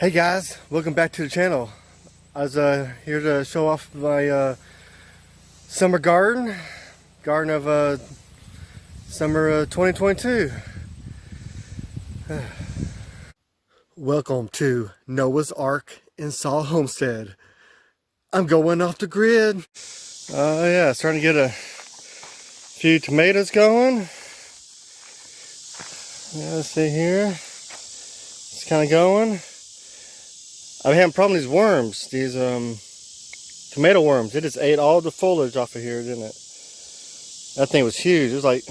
Hey guys, welcome back to the channel. I was here to show off my summer garden of summer 2022. Welcome to Noah's Ark in Saw Homestead. I'm going off the grid. Yeah, starting to get a few tomatoes going. Yeah, let's see here. It's kind of going. I'm having a problem with these worms, these tomato worms. It just ate all the foliage off of here, didn't it? That thing was huge. It was like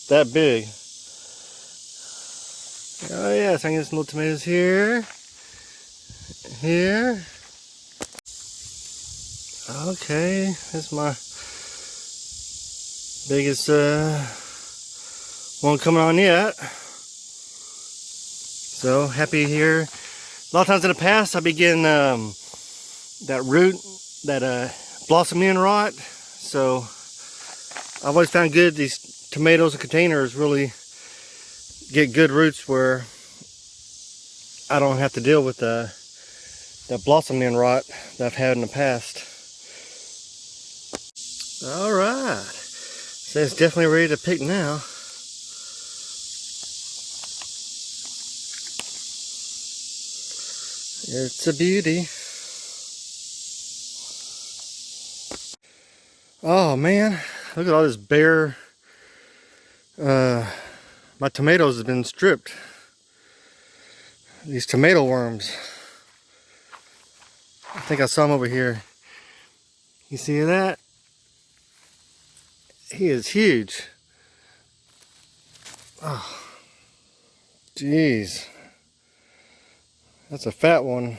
that big. Oh yeah, so I can get some little tomatoes here. Here. Okay, that's my biggest one coming on yet. So happy here. A lot of times in the past I've been getting that root, that blossom end rot. So I've always found good these tomatoes and containers really get good roots where I don't have to deal with the blossom end rot that I've had in the past. All right, so it's definitely ready to pick now. It's a beauty. Oh man, look at all this bare. My tomatoes have been stripped. These tomato worms. I think I saw him over here. You see that? He is huge. Oh, jeez. That's a fat one.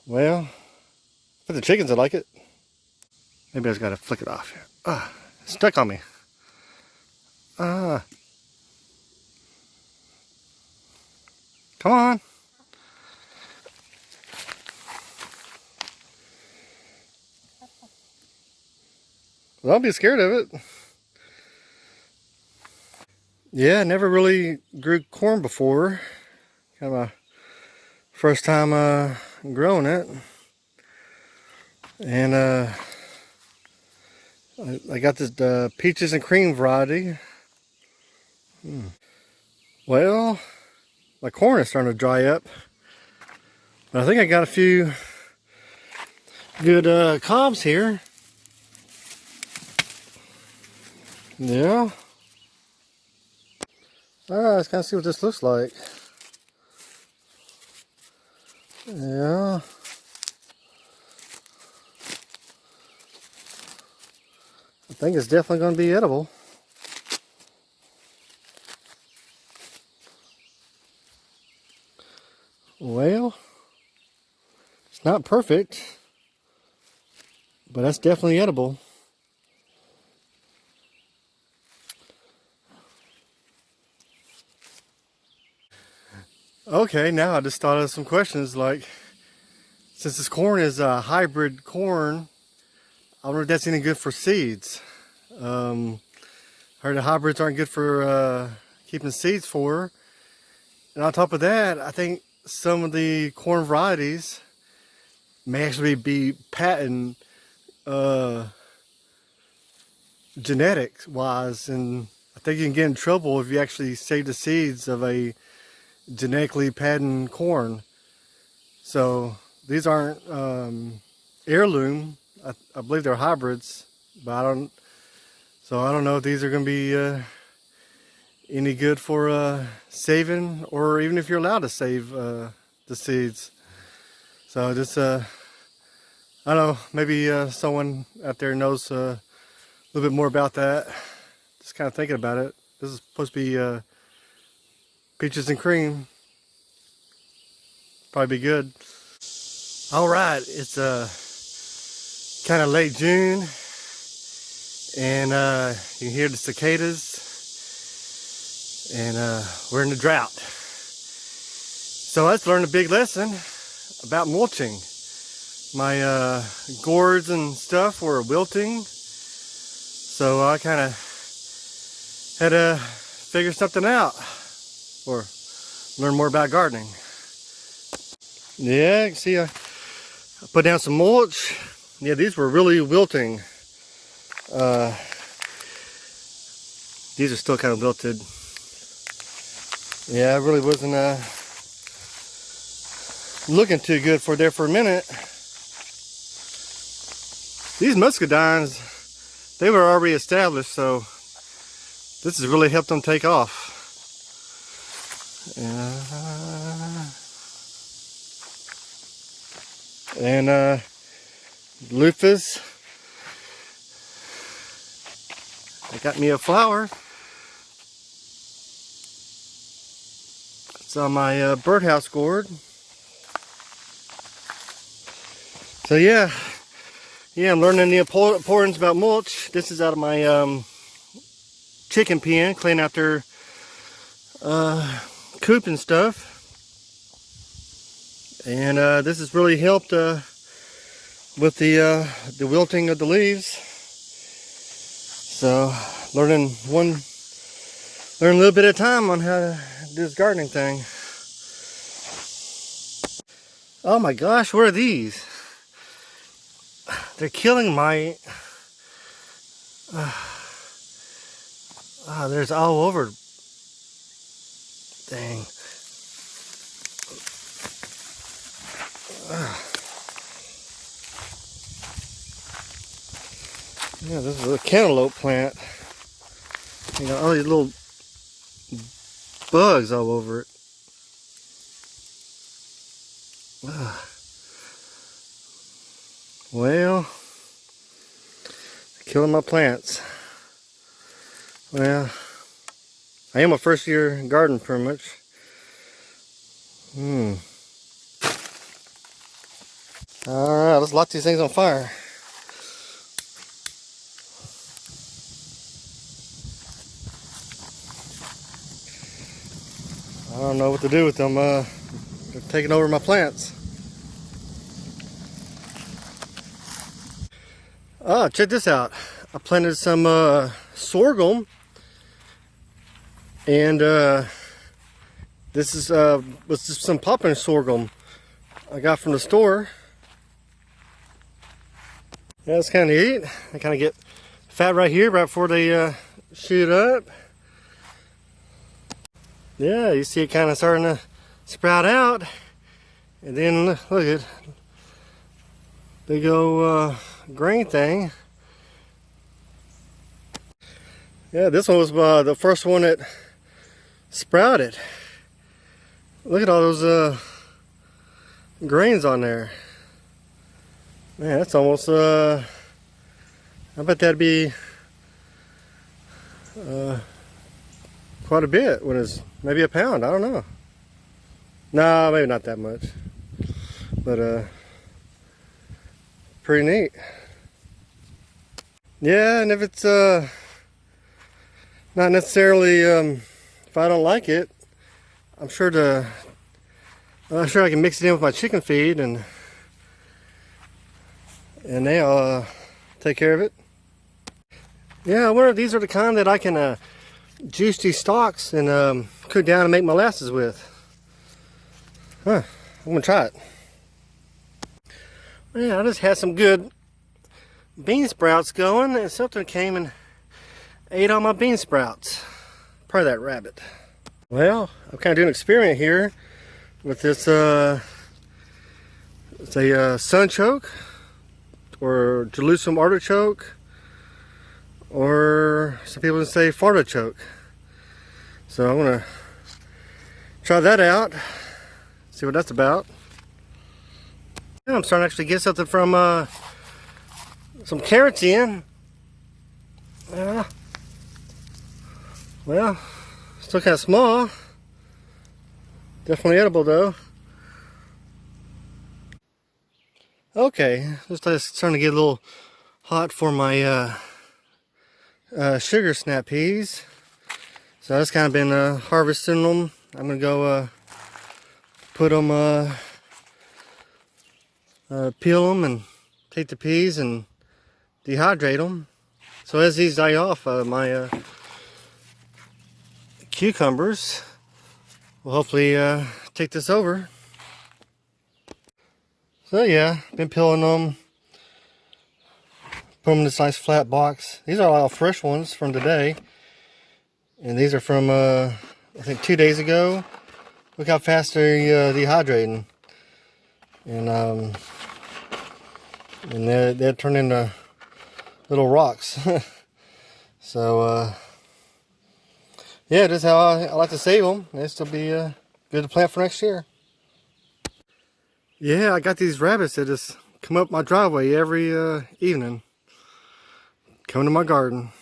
Well, for the chickens, I like it. Maybe I just gotta flick it off here. Ah, it's stuck on me. Ah. Come on. Well, don't be scared of it. Yeah, never really grew corn before. Kind of my first time growing it. And I got this peaches and cream variety. Well, my corn is starting to dry up. But I think I got a few good cobs here. Yeah. Alright, let's kind of see what this looks like. Yeah. I think it's definitely going to be edible. Well, it's not perfect, but that's definitely edible. Okay, now I just thought of some questions like, since this corn is a hybrid corn, I wonder if that's any good for seeds. Heard the hybrids aren't good for keeping seeds for. And on top of that, I think some of the corn varieties may actually be patent genetics wise, and I think you can get in trouble if you actually save the seeds of a genetically patented corn. So these aren't heirloom. I believe they're hybrids, but I don't know if these are going to be any good for saving, or even if you're allowed to save the seeds. So just I don't know, maybe someone out there knows a little bit more about that. Just kind of thinking about it. This is supposed to be peaches and cream. Probably be good. All right, it's kind of late June, and you can hear the cicadas, and we're in the drought. So let's learn a big lesson about mulching. My gourds and stuff were wilting, so I kind of had to figure something out, or learn more about gardening. Yeah, you can see I put down some mulch. Yeah, these were really wilting. These are still kind of wilted. Yeah, I really wasn't looking too good for there for a minute. These muscadines, they were already established, so this has really helped them take off. And loofahs, I got me a flower. It's on my birdhouse gourd. So yeah, I'm learning the importance about mulch. This is out of my chicken pen, cleaning out their coop and stuff. And this has really helped with the wilting of the leaves. So learning a little bit at a time on how to do this gardening thing. Oh my gosh, what are these? They're killing my. There's all over. Dang. Yeah, this is a cantaloupe plant. You know, all these little bugs all over it. Well, killing my plants. Well, I am a first year garden pretty much. Alright, let's light these things on fire. I don't know what to do with them. They're taking over my plants. Oh, check this out. I planted some sorghum, and this is was just some popping sorghum I got from the store. Yeah, it's kind of neat. They kind of get fat right here, right before they shoot up. Yeah, you see it kind of starting to sprout out, and then look at big old green thing. Yeah, this one was the first one that sprouted. Look at all those grains on there. Man, that's almost I bet that'd be quite a bit when it's maybe a pound. I don't know. No, maybe not that much, but pretty neat. Yeah, and if it's not necessarily if I don't like it, I'm sure I can mix it in with my chicken feed, and they'll take care of it. Yeah, I wonder if these are the kind that I can juice these stalks and cook down and make molasses with. Huh, I'm gonna try it. Yeah, I just had some good bean sprouts going, and something came and ate all my bean sprouts. Probably that rabbit. Well, I'm kind of doing an experiment here with this, it's a sunchoke, or Jerusalem artichoke, or some people say fartichoke. So I'm gonna try that out, see what that's about. Yeah, I'm starting to actually get something from some carrots in. Well, still kind of small. Definitely edible though. Okay, just starting to get a little hot for my sugar snap peas. So I've just kind of been harvesting them. I'm gonna go put them, peel them and take the peas and dehydrate them. So as these die off, my cucumbers we'll hopefully take this over. So yeah, been peeling them. Put them in this nice flat box. These are all fresh ones from today. And these are from, I think 2 days ago. Look how fast they're dehydrating. And they're turning into little rocks. So, yeah, this is how I like to save them. This will be good to plant for next year. Yeah, I got these rabbits that just come up my driveway every evening. Come to my garden.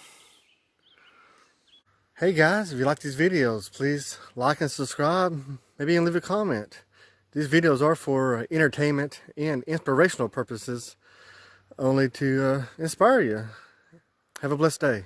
Hey guys, if you like these videos, please like and subscribe. Maybe even leave a comment. These videos are for entertainment and inspirational purposes, only to inspire you. Have a blessed day.